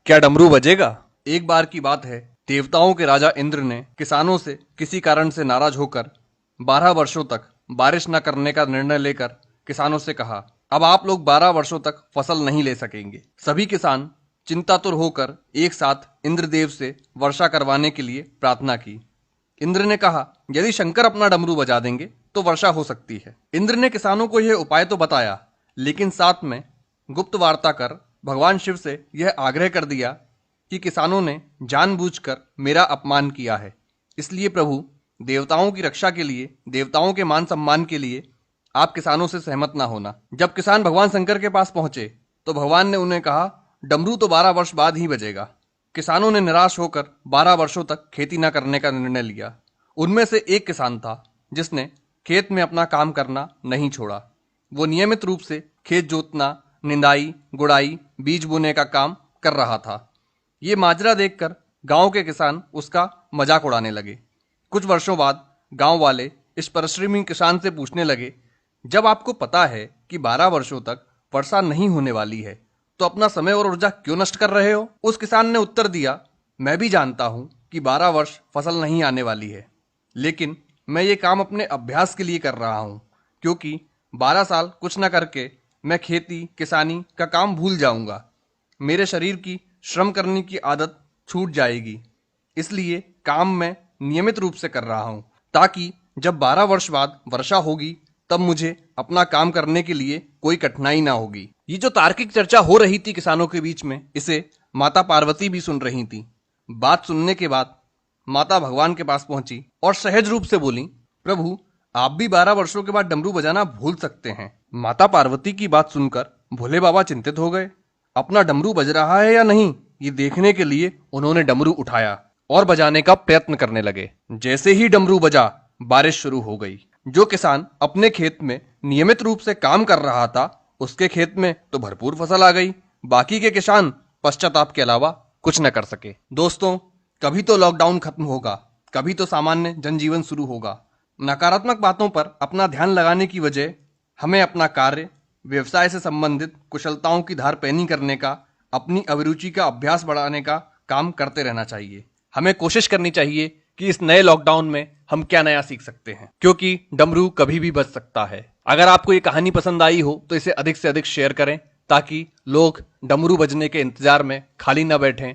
क्या डमरू बजेगा? एक बार की बात है, देवताओं के राजा इंद्र ने किसानों से किसी कारण से नाराज होकर 12 वर्षों तक बारिश न करने का निर्णय लेकर किसानों से कहा, अब आप लोग 12 वर्षों तक फसल नहीं ले सकेंगे। सभी किसान चिंतातुर होकर एक साथ इंद्रदेव से वर्षा करवाने के लिए प्रार्थना की। इंद्र ने कहा, यदि शंकर अपना डमरू बजा देंगे तो वर्षा हो सकती है। इंद्र ने किसानों को यह उपाय तो बताया, लेकिन साथ में गुप्त वार्ता कर भगवान शिव से यह आग्रह कर दिया कि किसानों ने जानबूझकर मेरा अपमान किया है, इसलिए प्रभु, देवताओं की रक्षा के लिए, देवताओं के मान सम्मान के लिए आप किसानों से सहमत ना होना। जब किसान भगवान शंकर के पास पहुंचे तो भगवान ने उन्हें कहा, डमरू तो 12 वर्ष बाद ही बजेगा। किसानों ने निराश होकर 12 वर्षों तक खेती न करने का निर्णय लिया। उनमें से एक किसान था जिसने खेत में अपना काम करना नहीं छोड़ा। वो नियमित रूप से खेत जोतना, निंदाई, गुड़ाई, बीज बोने का काम कर रहा था। ये माजरा देखकर गांव के किसान उसका मजाक उड़ाने लगे। कुछ वर्षों बाद गांव वाले इस परिश्रमी किसान से पूछने लगे, जब आपको पता है कि 12 वर्षों तक वर्षा नहीं होने वाली है, तो अपना समय और ऊर्जा क्यों नष्ट कर रहे हो? उस किसान ने उत्तर दिया, मैं भी जानता हूं कि 12 वर्ष फसल नहीं आने वाली है, लेकिन मैं ये काम अपने अभ्यास के लिए कर रहा हूं, क्योंकि 12 साल कुछ न करके मैं खेती किसानी का काम भूल जाऊंगा। मेरे शरीर की श्रम करने की आदत छूट जाएगी। इसलिए काम मैं नियमित रूप से कर रहा हूं, ताकि जब 12 वर्ष बाद वर्षा होगी तब मुझे अपना काम करने के लिए कोई कठिनाई ना होगी। ये जो तार्किक चर्चा हो रही थी किसानों के बीच में, इसे माता पार्वती भी सुन रही थी। बात सुनने के बाद माता भगवान के पास पहुंची और सहज रूप से बोली, प्रभु, आप भी 12 वर्षों के बाद डमरू बजाना भूल सकते हैं। माता पार्वती की बात सुनकर भोले बाबा चिंतित हो गए। अपना डमरू बज रहा है या नहीं, ये देखने के लिए उन्होंने डमरू उठाया और बजाने का प्रयत्न करने लगे। जैसे ही डमरू बजा, बारिश शुरू हो गई। जो किसान अपने खेत में नियमित रूप से काम कर रहा था, उसके खेत में तो भरपूर फसल आ गई। बाकी के किसान पश्चाताप के अलावा कुछ न कर सके। दोस्तों, कभी तो लॉकडाउन खत्म होगा, कभी तो सामान्य जनजीवन शुरू होगा। नकारात्मक बातों पर अपना ध्यान लगाने की वजह हमें अपना कार्य, व्यवसाय से संबंधित कुशलताओं की धार पैनी करने का, अपनी अभिरुचि का अभ्यास बढ़ाने का काम करते रहना चाहिए। हमें कोशिश करनी चाहिए कि इस नए लॉकडाउन में हम क्या नया सीख सकते हैं, क्योंकि डमरू कभी भी बज सकता है। अगर आपको ये कहानी पसंद आई हो तो इसे अधिक से अधिक शेयर करें, ताकि लोग डमरू बजने के इंतजार में खाली न बैठें